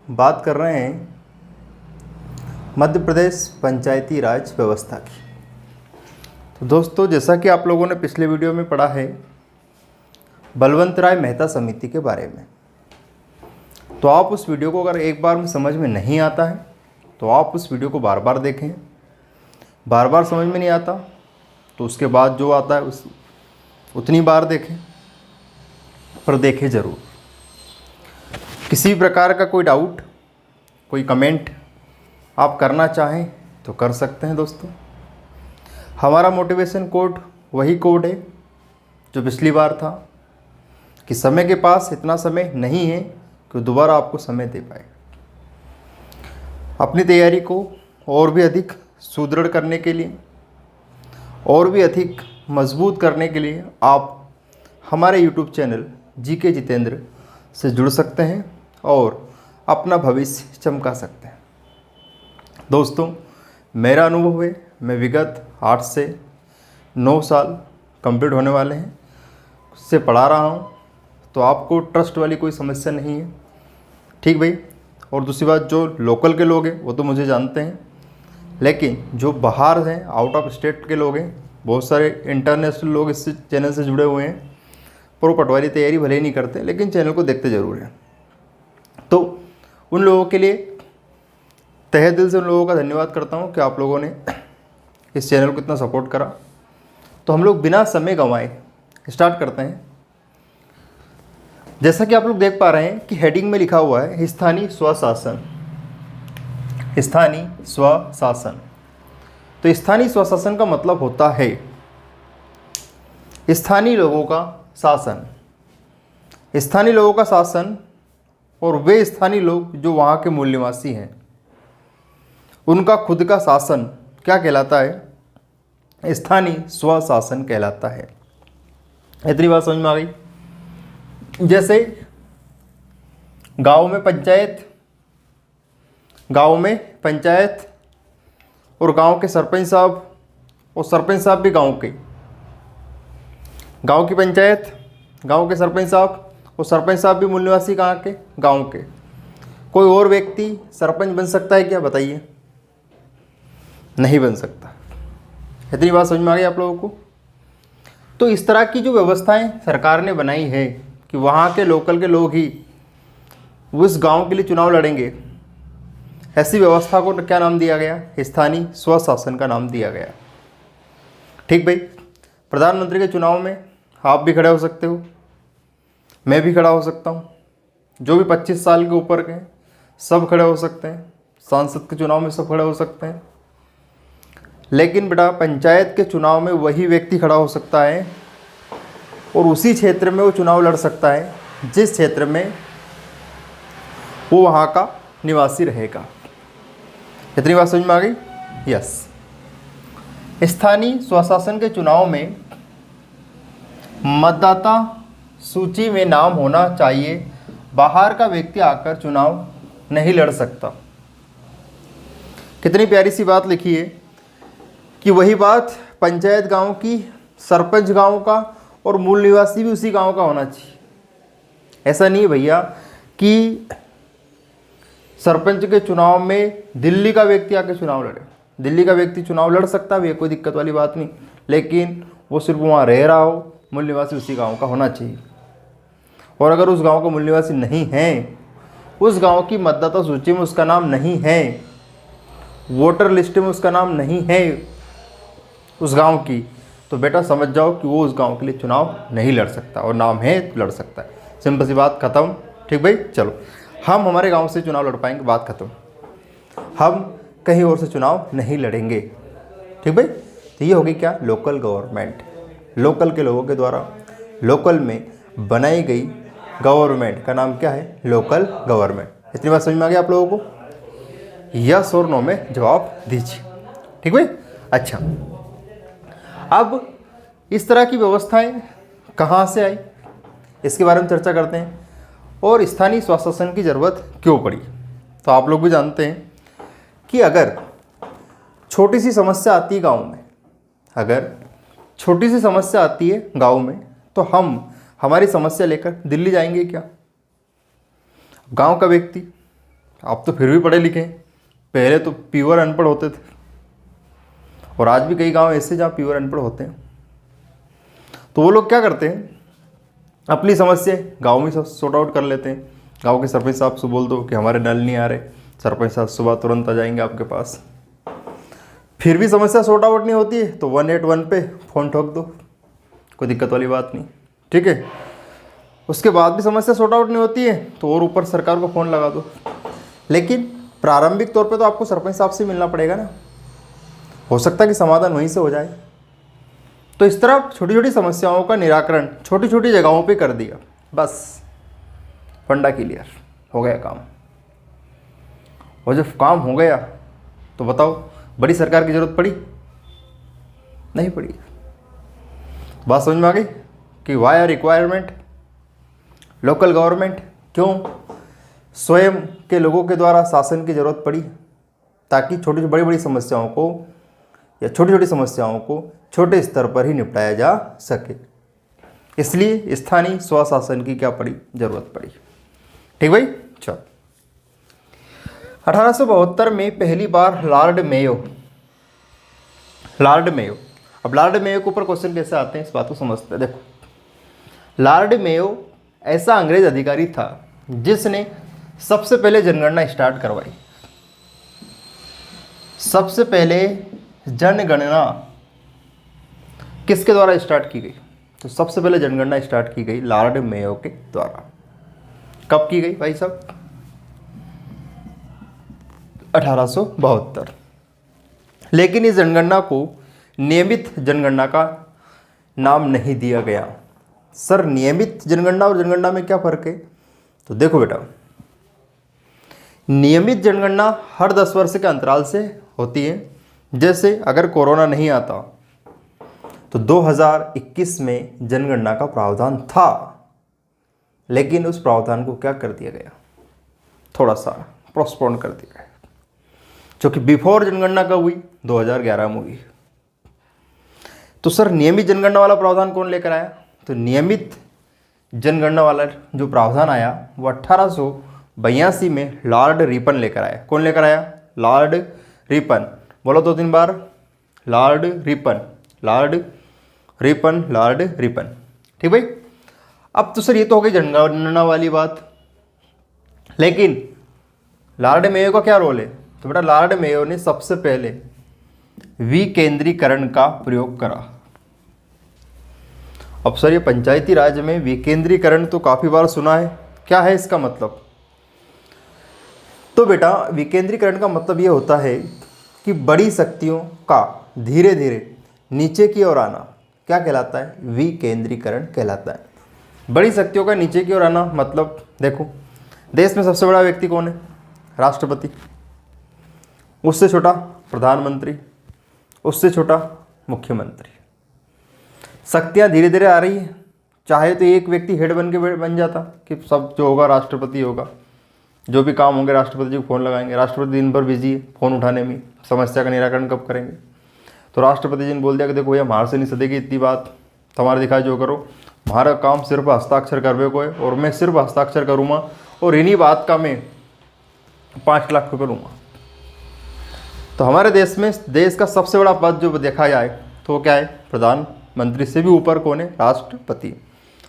बात कर रहे हैं मध्य प्रदेश पंचायती राज व्यवस्था की। तो दोस्तों, जैसा कि आप लोगों ने पिछले वीडियो में पढ़ा है बलवंत राय मेहता समिति के बारे में, तो आप उस वीडियो को अगर एक बार में समझ में नहीं आता है तो आप उस वीडियो को बार बार देखें। बार बार समझ में नहीं आता तो उसके बाद जो आता है उतनी बार देखें, पर देखें ज़रूर। किसी प्रकार का कोई डाउट, कोई कमेंट आप करना चाहें तो कर सकते हैं। दोस्तों, हमारा मोटिवेशन कोड वही कोड है जो पिछली बार था कि समय के पास इतना समय नहीं है कि दोबारा आपको समय दे पाए। अपनी तैयारी को और भी अधिक सुदृढ़ करने के लिए, और भी अधिक मजबूत करने के लिए आप हमारे YouTube चैनल जीके जितेंद्र से जुड़ सकते हैं और अपना भविष्य चमका सकते हैं। दोस्तों, मेरा अनुभव है, मैं विगत 8 से 9 साल कंप्लीट होने वाले हैं उससे पढ़ा रहा हूँ, तो आपको ट्रस्ट वाली कोई समस्या नहीं है। ठीक भाई। और दूसरी बात, जो लोकल के लोग हैं वो तो मुझे जानते हैं, लेकिन जो बाहर हैं, आउट ऑफ स्टेट के लोग हैं, बहुत सारे इंटरनेशनल लोग इस चैनल से जुड़े हुए हैं, पर वो पटवारी तैयारी भले ही नहीं करते लेकिन चैनल को देखते ज़रूर हैं। तो उन लोगों के लिए तहे दिल से उन लोगों का धन्यवाद करता हूँ कि आप लोगों ने इस चैनल को इतना सपोर्ट करा। तो हम लोग बिना समय गंवाए स्टार्ट करते हैं। जैसा कि आप लोग देख पा रहे हैं कि हेडिंग में लिखा हुआ है स्थानीय स्वशासन। स्थानीय स्वशासन, तो स्थानीय स्वशासन का मतलब होता है स्थानीय लोगों का शासन। स्थानीय लोगों का शासन, और वे स्थानीय लोग जो वहाँ के मूल निवासी हैं उनका खुद का शासन क्या कहलाता है? स्थानीय स्वशासन कहलाता है। इतनी बात समझ में आ गई। जैसे गांव में पंचायत और गांव के सरपंच साहब, और सरपंच साहब भी गांव की पंचायत, गांव के सरपंच साहब, और सरपंच साहब भी मूल निवासी कहाँ के? गांव के। कोई और व्यक्ति सरपंच बन सकता है क्या? बताइए। नहीं बन सकता। इतनी बात समझ में आ गई आप लोगों को। तो इस तरह की जो व्यवस्थाएं सरकार ने बनाई है कि वहाँ के लोकल के लोग ही उस गांव के लिए चुनाव लड़ेंगे, ऐसी व्यवस्था को क्या नाम दिया गया? स्थानीय स्वशासन का नाम दिया गया। ठीक भाई। प्रधानमंत्री के चुनाव में आप भी खड़े हो सकते हो, मैं भी खड़ा हो सकता हूँ, जो भी 25 साल के ऊपर के हैं सब खड़े हो सकते हैं। सांसद के चुनाव में सब खड़े हो सकते हैं, लेकिन बेटा पंचायत के चुनाव में वही व्यक्ति खड़ा हो सकता है और उसी क्षेत्र में वो चुनाव लड़ सकता है जिस क्षेत्र में वो वहाँ का निवासी रहेगा। इतनी बात समझ में आ गई? यस। स्थानीय स्वशासन के चुनाव में मतदाता सूची में नाम होना चाहिए, बाहर का व्यक्ति आकर चुनाव नहीं लड़ सकता। कितनी प्यारी सी बात लिखी है कि वही बात पंचायत गांव की, सरपंच गांव का, और मूल निवासी भी उसी गांव का होना चाहिए। ऐसा नहीं भैया कि सरपंच के चुनाव में दिल्ली का व्यक्ति आके चुनाव लड़े। दिल्ली का व्यक्ति चुनाव लड़ सकता है, कोई दिक्कत वाली बात नहीं, लेकिन वो सिर्फ वहाँ रह रहा हो, मूल निवासी उसी गांव का होना चाहिए। और अगर उस गांव का मूल निवासी नहीं है, उस गांव की मतदाता सूची में उसका नाम नहीं है, वोटर लिस्ट में उसका नाम नहीं है उस गांव की, तो बेटा समझ जाओ कि वो उस गांव के लिए चुनाव नहीं लड़ सकता, और नाम है तो लड़ सकता है। सिंपल सी बात, खत्म। ठीक भाई। चलो, हम हमारे गांव से चुनाव लड़ पाएंगे, बात खत्म। हम कहीं और से चुनाव नहीं लड़ेंगे। ठीक भाई। तो ये होगी क्या? Local government. लोकल के लोगों के द्वारा लोकल में बनाई गई गवर्नमेंट का नाम क्या है? Local government. इतनी बात समझ में आ गई आप लोगों को? यस और नो में जवाब दीजिए। ठीक भाई। अच्छा, अब इस तरह की व्यवस्थाएं कहाँ से आई इसके बारे में चर्चा करते हैं, और स्थानीय स्वशासन की ज़रूरत क्यों पड़ी। तो आप लोग भी जानते हैं कि अगर छोटी सी समस्या आती है गांव में, अगर छोटी सी समस्या आती है गांव में, तो हम हमारी समस्या लेकर दिल्ली जाएंगे क्या? गांव का व्यक्ति आप तो फिर भी पढ़े लिखे हैं, पहले तो प्योर अनपढ़ होते थे, और आज भी कई गांव ऐसे जहाँ प्योर अनपढ़ होते हैं। तो वो लोग क्या करते हैं, अपनी समस्या गांव में सॉर्ट आउट कर लेते हैं। गांव के सरपंच साहब से बोल दो कि हमारे नल नहीं आ रहे, सरपंच साहब सुबह तुरंत आ जाएंगे आपके पास। फिर भी समस्या सॉर्ट आउट नहीं होती है तो 181 पे फ़ोन ठोक दो, कोई दिक्कत वाली बात नहीं, ठीक है। उसके बाद भी समस्या सॉर्ट आउट नहीं होती है तो और ऊपर सरकार को फ़ोन लगा दो। लेकिन प्रारंभिक तौर पे तो आपको सरपंच साहब से मिलना पड़ेगा ना, हो सकता है कि समाधान वहीं से हो जाए। तो इस तरह छोटी छोटी समस्याओं का निराकरण छोटी छोटी जगहों पे कर दिया, बस फंडा क्लियर हो गया काम। और जब काम हो गया तो बताओ बड़ी सरकार की ज़रूरत पड़ी? नहीं पड़ी। बात समझ में आ गई कि why are requirement local government, क्यों स्वयं के लोगों के द्वारा शासन की ज़रूरत पड़ी, ताकि छोटी बड़ी बड़ी समस्याओं को या छोटी छोटी समस्याओं को छोटे स्तर पर ही निपटाया जा सके। इसलिए स्थानीय स्वशासन की क्या पड़ी, ज़रूरत पड़ी। ठीक भाई, चलो 1872 में पहली बार लॉर्ड मेयो, अब लॉर्ड मेयो के ऊपर क्वेश्चन कैसे आते हैं इस बात को समझते हैं। देखो, लॉर्ड मेयो ऐसा अंग्रेज अधिकारी था जिसने सबसे पहले जनगणना स्टार्ट करवाई। सबसे पहले जनगणना किसके द्वारा स्टार्ट की गई? तो सबसे पहले जनगणना स्टार्ट की गई लॉर्ड मेयो के द्वारा। कब की गई भाई साहब? 1872। लेकिन इस जनगणना को नियमित जनगणना का नाम नहीं दिया गया। सर, नियमित जनगणना और जनगणना में क्या फ़र्क है? तो देखो बेटा, नियमित जनगणना हर 10 वर्ष के अंतराल से होती है। जैसे अगर कोरोना नहीं आता तो 2021 में जनगणना का प्रावधान था, लेकिन उस प्रावधान को क्या कर दिया गया, थोड़ा सा पोस्टपोन कर दिया गया, जो कि बिफोर जनगणना कब हुई? 2011 में हुई। तो सर, नियमित जनगणना वाला प्रावधान कौन लेकर आया? तो नियमित जनगणना वाला जो प्रावधान आया वो 1882 में लॉर्ड रिपन लेकर आया। कौन लेकर आया? Lord Ripon. बोलो 2-3 बार, Lord Ripon, Lord Ripon, Lord Ripon. ठीक भाई। अब तो सर ये तो हो गई जनगणना वाली बात, लेकिन लॉर्ड मेयो का क्या रोल है? तो बेटा, लॉर्ड मेयो ने सबसे पहले विकेंद्रीकरण का प्रयोग करा। अब सर, ये पंचायती राज में विकेंद्रीकरण तो काफ़ी बार सुना है, क्या है इसका मतलब? तो बेटा, विकेंद्रीकरण का मतलब ये होता है कि बड़ी शक्तियों का धीरे धीरे नीचे की ओर आना क्या कहलाता है? विकेंद्रीकरण कहलाता है। बड़ी शक्तियों का नीचे की ओर आना मतलब, देखो, देश में सबसे बड़ा व्यक्ति कौन है? राष्ट्रपति। उससे छोटा प्रधानमंत्री, उससे छोटा मुख्यमंत्री। शक्तियाँ धीरे धीरे आ रही है। चाहे तो एक व्यक्ति हेड बन जाता कि सब जो होगा राष्ट्रपति होगा, जो भी काम होंगे राष्ट्रपति जी को फ़ोन लगाएंगे। राष्ट्रपति दिन भर बिजी है फ़ोन उठाने में, समस्या का निराकरण कब करेंगे? तो राष्ट्रपति जी ने बोल दिया कि देखो भैया, हमारे से नहीं सदेगी इतनी बात, तुम्हारे दिखा जो करो, हमारा काम सिर्फ हस्ताक्षर करवे को है और मैं सिर्फ हस्ताक्षर करूँगा और इन्हीं बात का मैं 5 लाख रुपये लूँगा। तो हमारे देश में देश का सबसे बड़ा पद जो देखा जाए तो वो क्या है? प्रधानमंत्री से भी ऊपर कौन है? राष्ट्रपति।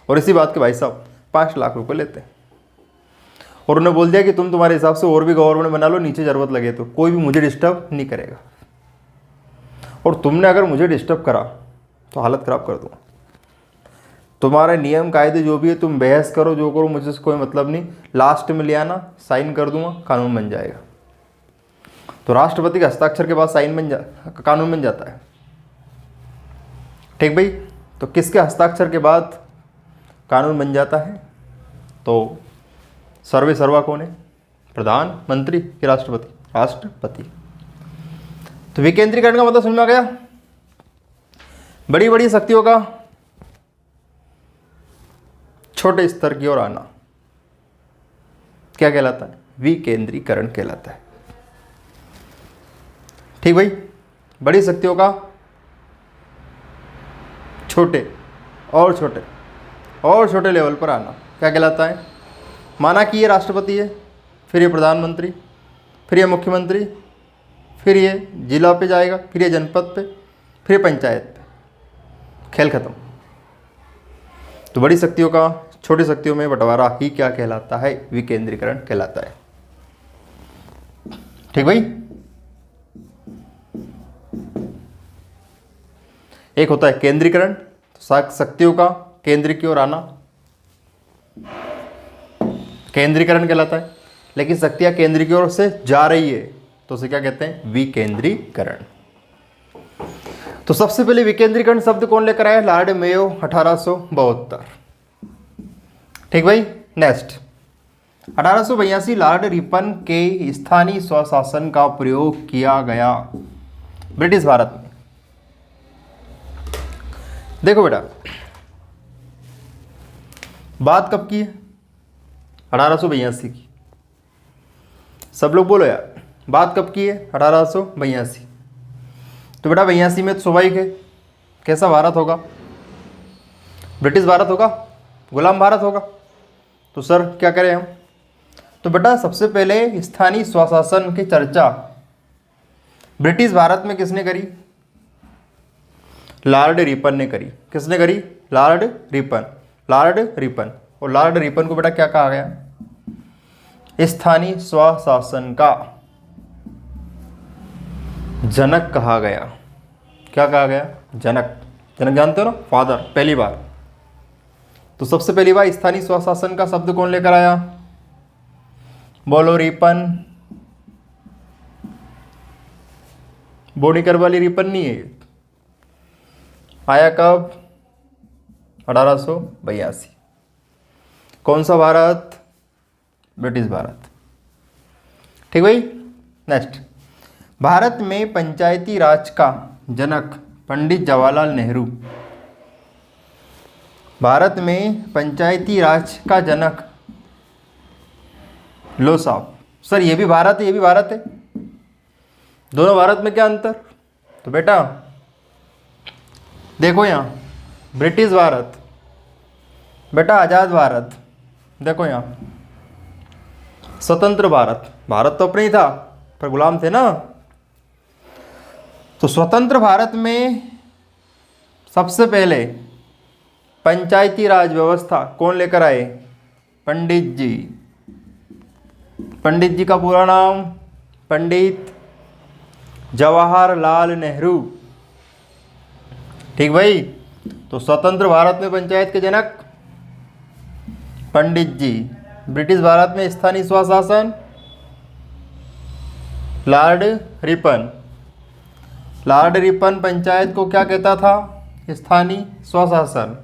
और इसी बात के भाई साहब 5 लाख रुपये लेते हैं। और उन्होंने बोल दिया कि तुम तुम्हारे हिसाब से और भी गवर्नमेंट बना लो, नीचे ज़रूरत लगे तो कोई भी मुझे डिस्टर्ब नहीं करेगा। और तुमने अगर मुझे डिस्टर्ब करा तो हालत ख़राब कर दूँगा। तुम्हारे नियम कायदे जो भी है तुम बहस करो, जो करो, मुझे से कोई मतलब नहीं। लास्ट में ले आना, साइन कर दूंगा, कानून बन जाएगा। तो राष्ट्रपति के हस्ताक्षर के बाद कानून बन जाता है। ठीक भाई। तो किसके हस्ताक्षर के बाद कानून बन जाता है? तो सर्वे सर्वा कौन है? प्रधानमंत्री के राष्ट्रपति? राष्ट्रपति। तो विकेंद्रीकरण का मतलब समझ में आ गया? बड़ी बड़ी शक्तियों का छोटे स्तर की ओर आना क्या कहलाता है? विकेंद्रीकरण कहलाता है। ठीक भाई। बड़ी शक्तियों का छोटे और छोटे और छोटे लेवल पर आना क्या कहलाता है? माना कि ये राष्ट्रपति है, फिर ये प्रधानमंत्री, फिर ये मुख्यमंत्री, फिर ये जिला पे जाएगा, फिर ये जनपद पे, फिर पंचायत पे, खेल खत्म। तो बड़ी शक्तियों का छोटी शक्तियों में बंटवारा ही क्या कहलाता है? विकेंद्रीकरण कहलाता है। ठीक भाई। एक होता है केंद्रीकरण, तो शक्तियों का केंद्र की ओर आना केंद्रीकरण कहलाता है, लेकिन शक्तियां केंद्र की ओर से जा रही है तो उसे क्या कहते हैं? विकेंद्रीकरण। तो सबसे पहले विकेंद्रीकरण शब्द कौन लेकर आया? Lord Mayo 1872। ठीक भाई। नेक्स्ट 1882 लॉर्ड रिपन के स्थानीय स्वशासन का प्रयोग किया गया ब्रिटिश भारत में। देखो बेटा, बात कब की है? 1882 की। सब लोग बोलो यार, बात कब की है? 1882। तो बेटा 82 में तो स्वाभाविक है, कैसा भारत होगा? ब्रिटिश भारत होगा, गुलाम भारत होगा। तो सर क्या करें हम? तो बेटा सबसे पहले स्थानीय स्वशासन की चर्चा ब्रिटिश भारत में किसने करी? लॉर्ड रिपन ने करी। किसने करी? Lord Ripon. Lord Ripon. और लॉर्ड रिपन को बेटा क्या कहा गया? स्थानीय स्वशासन का जनक कहा गया। क्या कहा गया? जनक। जनक जानते हो ना, फादर, पहली बार। तो सबसे पहली बार स्थानीय स्वशासन का शब्द कौन लेकर आया? बोलो रिपन। बोनीकर वाली रिपन नहीं है। आया कब? 1882। कौन सा भारत? ब्रिटिश भारत। ठीक भाई। नेक्स्ट, भारत में पंचायती राज का जनक पंडित जवाहरलाल नेहरू। भारत में पंचायती राज का जनक, लो साहब। सर ये भी भारत है, ये भी भारत है, दोनों भारत में क्या अंतर? तो बेटा देखो यहाँ, ब्रिटिश भारत, बेटा आज़ाद भारत, देखो यहाँ स्वतंत्र भारत। भारत तो अपने ही था पर गुलाम थे ना। तो स्वतंत्र भारत में सबसे पहले पंचायती राज व्यवस्था कौन लेकर आए? पंडित जी। पंडित जी का पूरा नाम पंडित जवाहरलाल नेहरू। ठीक भाई। तो स्वतंत्र भारत में पंचायत के जनक पंडित जी। ब्रिटिश भारत में स्थानीय स्वशासन Lord Ripon. Lord Ripon panchayat को क्या कहता था? स्थानीय स्वशासन।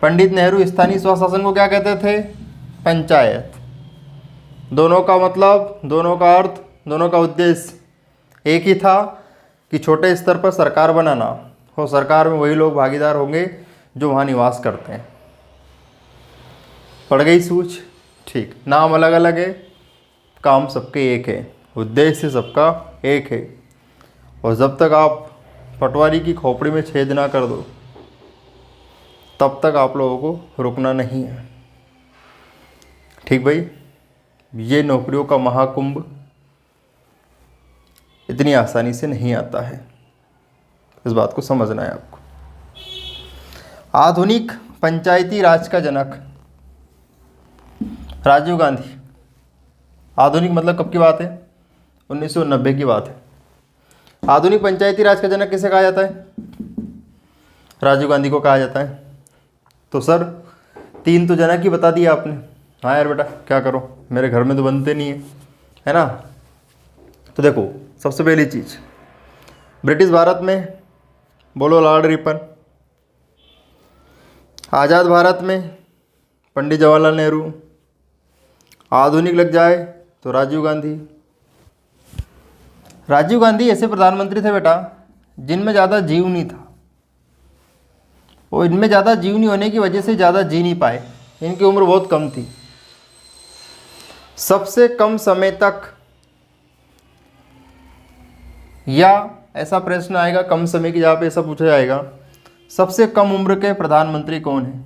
पंडित नेहरू स्थानीय स्वशासन को क्या कहते थे? पंचायत। दोनों का मतलब, दोनों का अर्थ, दोनों का उद्देश्य एक ही था कि छोटे स्तर पर सरकार बनाना, और सरकार में वही लोग भागीदार होंगे जो वहाँ निवास करते हैं। पड़ गई सूझ? ठीक। नाम अलग अलग है, काम सबके एक है, उद्देश्य सबका एक है। और जब तक आप पटवारी की खोपड़ी में छेद ना कर दो तब तक आप लोगों को रुकना नहीं है। ठीक भाई। ये नौकरियों का महाकुंभ इतनी आसानी से नहीं आता है, इस बात को समझना है आपको। आधुनिक पंचायती राज का जनक राजीव गांधी। आधुनिक मतलब कब की बात है? 1990 की बात है। आधुनिक पंचायती राज का जनक किसे कहा जाता है? राजीव गांधी को कहा जाता है। तो सर 3 तो जनक ही बता दिया आपने। हाँ यार बेटा क्या करो, मेरे घर में तो बनते नहीं है ना। तो देखो सबसे पहली चीज़, ब्रिटिश भारत में बोलो लॉर्ड रिपन। आज़ाद भारत में पंडित जवाहरलाल नेहरू। आधुनिक लग जाए तो राजीव गांधी। राजीव गांधी ऐसे प्रधानमंत्री थे बेटा जिनमें ज़्यादा जीव नहीं था, और इनमें ज़्यादा जीव नहीं होने की वजह से ज़्यादा जी नहीं पाए। इनकी उम्र बहुत कम थी। सबसे कम समय तक, या ऐसा प्रश्न आएगा कम समय की जगह पे ऐसा पूछा जाएगा, सबसे कम उम्र के प्रधानमंत्री कौन है?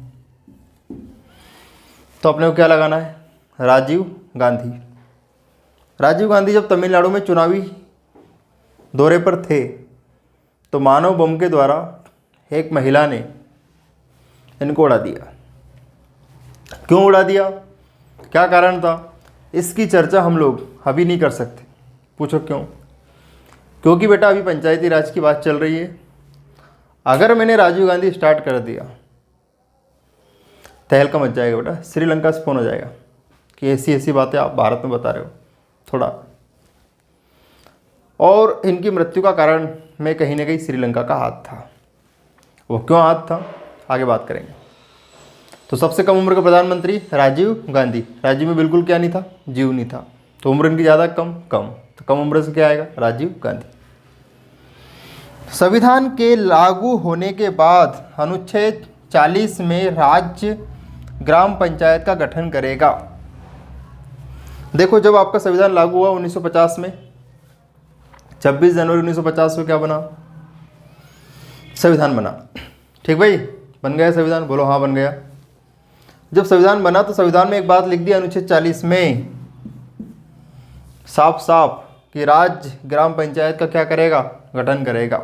तो अपने को क्या लगाना है? राजीव गांधी। राजीव गांधी जब तमिलनाडु में चुनावी दौरे पर थे तो मानव बम के द्वारा एक महिला ने इनको उड़ा दिया। क्यों उड़ा दिया, क्या कारण था, इसकी चर्चा हम लोग अभी नहीं कर सकते। पूछो क्यों? क्योंकि बेटा अभी पंचायती राज की बात चल रही है। अगर मैंने राजीव गांधी स्टार्ट कर दिया, तहलका मच जाएगा बेटा, श्रीलंका से फ़ोन हो जाएगा कि ऐसी ऐसी बातें आप भारत में बता रहे हो थोड़ा। और इनकी मृत्यु का कारण में कहीं ना कहीं श्रीलंका का हाथ था। वो क्यों हाथ था, आगे बात करेंगे। तो सबसे कम उम्र का प्रधानमंत्री राजीव गांधी। राजीव में बिल्कुल क्या नहीं था, जीव नहीं था, तो उम्र इनकी ज़्यादा कम, तो कम उम्र से क्या आएगा, राजीव गांधी। संविधान के लागू होने के बाद अनुच्छेद 40 में राज्य ग्राम पंचायत का गठन करेगा। देखो, जब आपका संविधान लागू हुआ 1950 में, 26 जनवरी 1950 में क्या बना, संविधान बना। ठीक भाई, बन गया संविधान, बोलो हाँ बन गया। जब संविधान बना तो संविधान में एक बात लिख दी अनुच्छेद 40 में साफ साफ कि राज्य ग्राम पंचायत का क्या करेगा, गठन करेगा।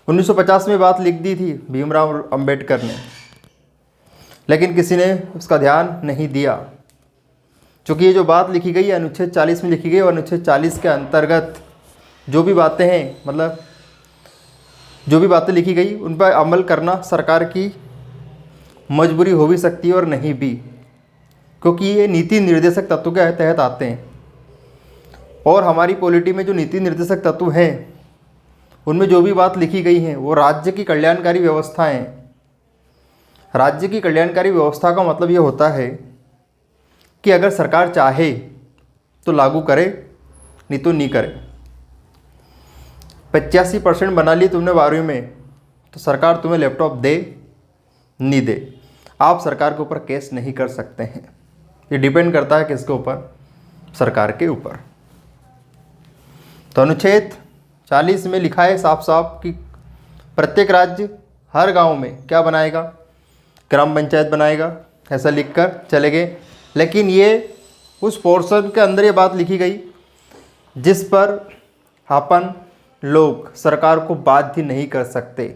1950 में बात लिख दी थी भीमराव अंबेडकर ने, लेकिन किसी ने उसका ध्यान नहीं दिया। क्योंकि ये जो बात लिखी गई है अनुच्छेद 40 में लिखी गई, और अनुच्छेद 40 के अंतर्गत जो भी बातें हैं, मतलब जो भी बातें लिखी गई उन पर अमल करना सरकार की मजबूरी हो भी सकती है और नहीं भी, क्योंकि ये नीति निर्देशक तत्व के तहत आते हैं। और हमारी पॉलिटी में जो नीति निर्देशक तत्व हैं उनमें जो भी बात लिखी गई है वो राज्य की कल्याणकारी व्यवस्थाएं। राज्य की कल्याणकारी व्यवस्था का मतलब ये होता है कि अगर सरकार चाहे तो लागू करे, नहीं तो नहीं करे। 85% बना ली तुमने 12वीं में, तो सरकार तुम्हें लैपटॉप दे नहीं दे, आप सरकार के ऊपर केस नहीं कर सकते हैं। ये डिपेंड करता है किसके ऊपर, सरकार के ऊपर। तो अनुच्छेद 40 में लिखा है साफ साफ कि प्रत्येक राज्य हर गांव में क्या बनाएगा, ग्राम पंचायत बनाएगा, ऐसा लिखकर चले गए। लेकिन ये उस पोर्शन के अंदर ये बात लिखी गई जिस पर अपन लोग सरकार को बाध्य नहीं कर सकते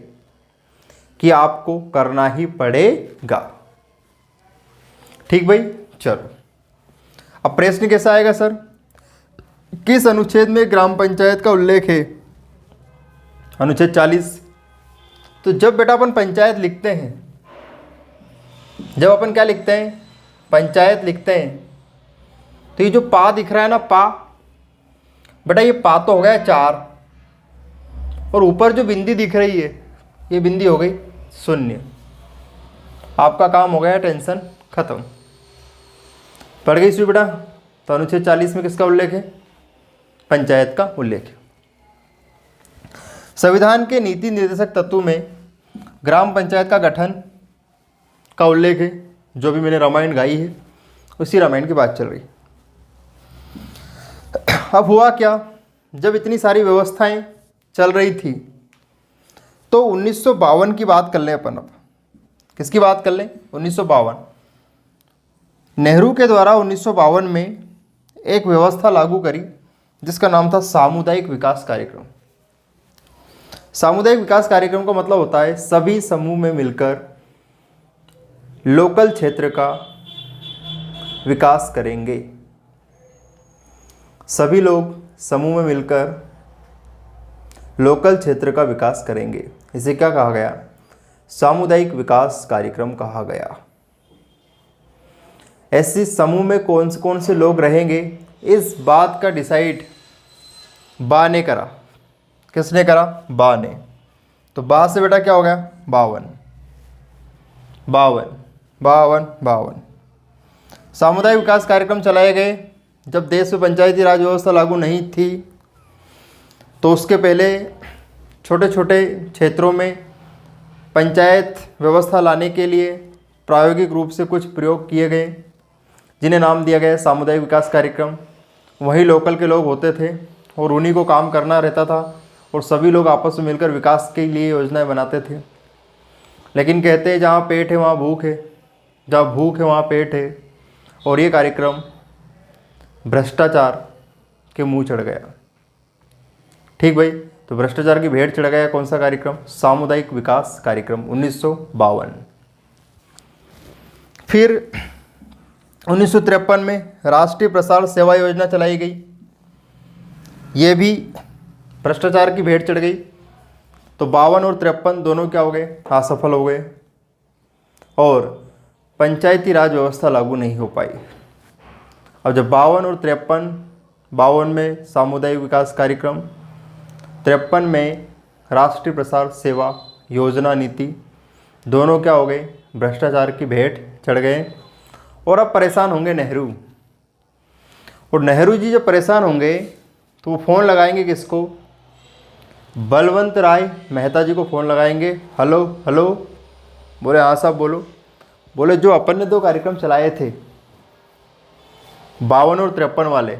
कि आपको करना ही पड़ेगा। ठीक भाई, चलो अब प्रश्न कैसा आएगा सर, किस अनुच्छेद में ग्राम पंचायत का उल्लेख है, अनुच्छेद 40। तो जब बेटा अपन पंचायत लिखते हैं, जब अपन क्या लिखते हैं, पंचायत लिखते हैं, तो ये जो पा दिख रहा है ना, पा, बेटा ये पा तो हो गया 4, और ऊपर जो बिंदी दिख रही है ये बिंदी हो गई 0। आपका काम हो गया, टेंशन खत्म। पढ़ गई इसमें बेटा। तो अनुच्छेद 40 में किसका उल्लेख है, पंचायत का उल्लेख है। संविधान के नीति निर्देशक तत्व में ग्राम पंचायत का गठन का उल्लेख है। जो भी मैंने रामायण गाई है उसी रामायण की बात चल रही। अब हुआ क्या, जब इतनी सारी व्यवस्थाएं चल रही थी तो 1952 की बात कर लें अपन। अब किसकी बात कर लें, 1952। नेहरू के द्वारा 1952 में एक व्यवस्था लागू करी जिसका नाम था सामुदायिक विकास कार्यक्रम। सामुदायिक विकास कार्यक्रम का मतलब होता है सभी समूह में मिलकर लोकल क्षेत्र का विकास करेंगे। सभी लोग समूह में मिलकर लोकल क्षेत्र का विकास करेंगे। इसे क्या कहा गया, सामुदायिक विकास कार्यक्रम कहा गया। ऐसे समूह में कौन से लोग रहेंगे, इस बात का डिसाइड बा ने करा। किसने करा, बा ने। तो बा से बेटा क्या हो गया, 52। सामुदायिक विकास कार्यक्रम चलाए गए। जब देश में पंचायती राज व्यवस्था लागू नहीं थी तो उसके पहले छोटे छोटे क्षेत्रों में पंचायत व्यवस्था लाने के लिए प्रायोगिक रूप से कुछ प्रयोग किए गए जिन्हें नाम दिया गया सामुदायिक विकास कार्यक्रम। वहीं लोकल के लोग होते थे और उन्हीं को काम करना रहता था और सभी लोग आपस में मिलकर विकास के लिए योजनाएं बनाते थे। लेकिन कहते हैं जहाँ पेट है वहाँ भूख है, जहाँ भूख है वहाँ पेट है। और ये कार्यक्रम भ्रष्टाचार के मुंह चढ़ गया। ठीक भाई, तो भ्रष्टाचार की भेंट चढ़ गया कौन सा कार्यक्रम? सामुदायिक विकास कार्यक्रम 1952। फिर 1953 में राष्ट्रीय प्रसार सेवा योजना चलाई गई, ये भी भ्रष्टाचार की भेंट चढ़ गई। तो 52 और 53 दोनों क्या हो गए? असफल हो गए और पंचायती राज व्यवस्था लागू नहीं हो पाई। अब जब 52 और 53, 52 में सामुदायिक विकास कार्यक्रम, 53 में राष्ट्रीय प्रसार सेवा योजना नीति, दोनों क्या हो गए? भ्रष्टाचार की भेंट चढ़ गए। और अब परेशान होंगे नेहरू। और नेहरू जी जब परेशान होंगे तो वो फ़ोन लगाएंगे किसको? बलवंत राय मेहता जी को फ़ोन लगाएंगे। हेलो हेलो, बोले हाँ साहब बोलो। बोले जो अपन ने 2 कार्यक्रम चलाए थे 52 और 53 वाले,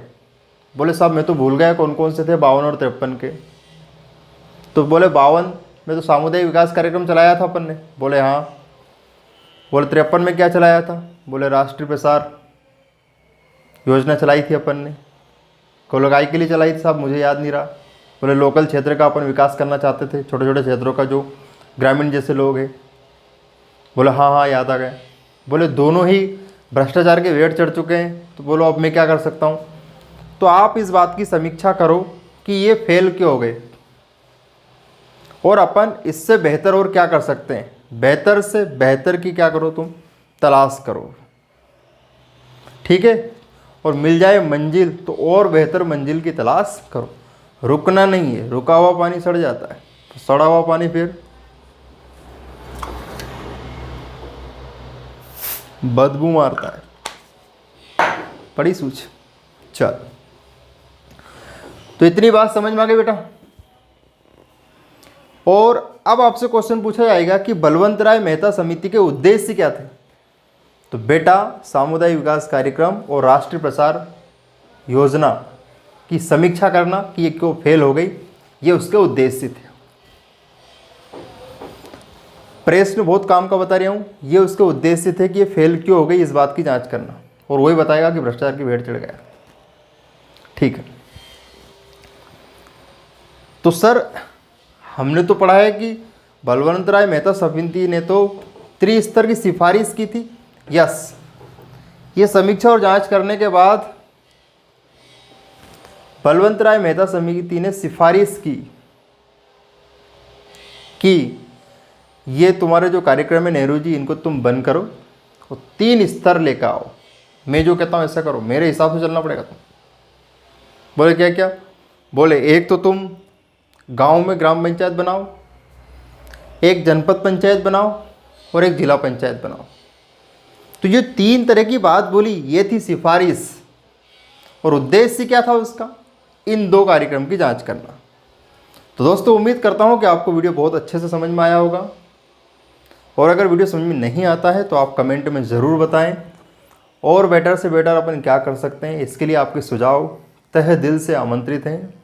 बोले साहब मैं तो भूल गया कौन कौन से थे 52 और 53 के। तो बोले 52 में तो सामुदायिक विकास कार्यक्रम चलाया था अपन ने। बोले हाँ। बोले 53 में क्या चलाया था? बोले राष्ट्रीय प्रसार योजना चलाई थी अपन ने। कोलगाई के लिए चलाई थी साहब, मुझे याद नहीं रहा। बोले लोकल क्षेत्र का अपन विकास करना चाहते थे, छोटे छोटे क्षेत्रों का, जो ग्रामीण जैसे लोग हैं। बोले हाँ हाँ याद आ गया। बोले दोनों ही भ्रष्टाचार के भेंट चढ़ चुके हैं, तो बोलो अब मैं क्या कर सकता हूँ? तो आप इस बात की समीक्षा करो कि ये फेल क्यों हो गए और अपन इससे बेहतर और क्या कर सकते हैं। बेहतर से बेहतर की क्या करो, तुम तलाश करो। ठीक है, और मिल जाए मंजिल तो और बेहतर मंजिल की तलाश करो। रुकना नहीं है, रुका हुआ पानी सड़ जाता है, तो सड़ा हुआ पानी फिर बदबू मारता है। पड़ी सूझ? चल, तो इतनी बात समझ में आ गई बेटा। और अब आपसे क्वेश्चन पूछा जाएगा कि बलवंत राय मेहता समिति के उद्देश्य क्या थे? तो बेटा सामुदायिक विकास कार्यक्रम और राष्ट्रीय प्रसार योजना की समीक्षा करना कि ये क्यों फेल हो गई, ये उसके उद्देश्य थे। प्रश्न बहुत काम का बता रहा हूँ, ये उसके उद्देश्य थे कि ये फेल क्यों हो गई, इस बात की जांच करना, और वही बताएगा कि भ्रष्टाचार की भेंट चढ़ गया। ठीक है, तो सर हमने तो पढ़ा है कि बलवंत राय मेहता समिति ने तो त्रिस्तर की सिफारिश की थी। यस, ये समीक्षा और जांच करने के बाद बलवंत राय मेहता समिति ने सिफारिश की कि ये तुम्हारे जो कार्यक्रम है नेहरू जी, इनको तुम बंद करो और 3 स्तर लेकर आओ। मैं जो कहता हूँ ऐसा करो, मेरे हिसाब से चलना पड़ेगा तुम। बोले क्या क्या? बोले एक तो तुम गांव में ग्राम पंचायत बनाओ, एक जनपद पंचायत बनाओ और एक जिला पंचायत बनाओ। तो ये 3 तरह की बात बोली, ये थी सिफारिश। और उद्देश्य क्या था उसका? इन 2 कार्यक्रम की जांच करना। तो दोस्तों उम्मीद करता हूँ कि आपको वीडियो बहुत अच्छे से समझ में आया होगा। और अगर वीडियो समझ में नहीं आता है तो आप कमेंट में ज़रूर बताएं, और बेटर से बेटर अपन क्या कर सकते हैं, इसके लिए आपके सुझाव तहे दिल से आमंत्रित हैं।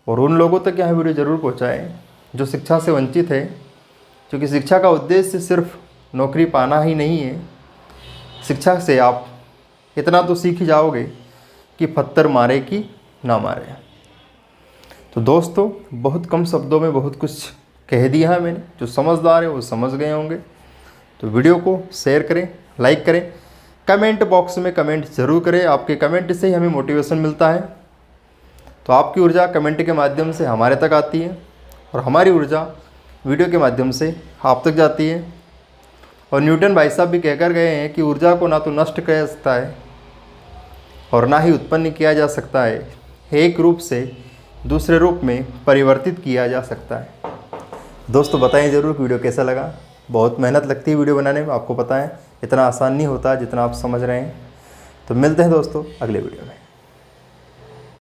और उन लोगों तक यह वीडियो ज़रूर पहुँचाएँ जो शिक्षा से वंचित है, क्योंकि शिक्षा का उद्देश्य सिर्फ नौकरी पाना ही नहीं है। शिक्षा से आप इतना तो सीख ही जाओगे कि पत्थर मारे कि ना मारे। तो दोस्तों बहुत कम शब्दों में बहुत कुछ कह दिया है मैंने, जो समझदार है वो समझ गए होंगे। तो वीडियो को शेयर करें, लाइक करें, कमेंट बॉक्स में कमेंट ज़रूर करें। आपके कमेंट से ही हमें मोटिवेशन मिलता है। तो आपकी ऊर्जा कमेंट के माध्यम से हमारे तक आती है और हमारी ऊर्जा वीडियो के माध्यम से आप तक जाती है। और न्यूटन भाई साहब भी कहकर गए हैं कि ऊर्जा को ना तो नष्ट किया जा सकता है और ना ही उत्पन्न किया जा सकता है, एक रूप से दूसरे रूप में परिवर्तित किया जा सकता है। दोस्तों बताएं ज़रूर कि वीडियो कैसा लगा। बहुत मेहनत लगती है वीडियो बनाने में, आपको पता है, इतना आसान नहीं होता जितना आप समझ रहे हैं। तो मिलते हैं दोस्तों अगले वीडियो में।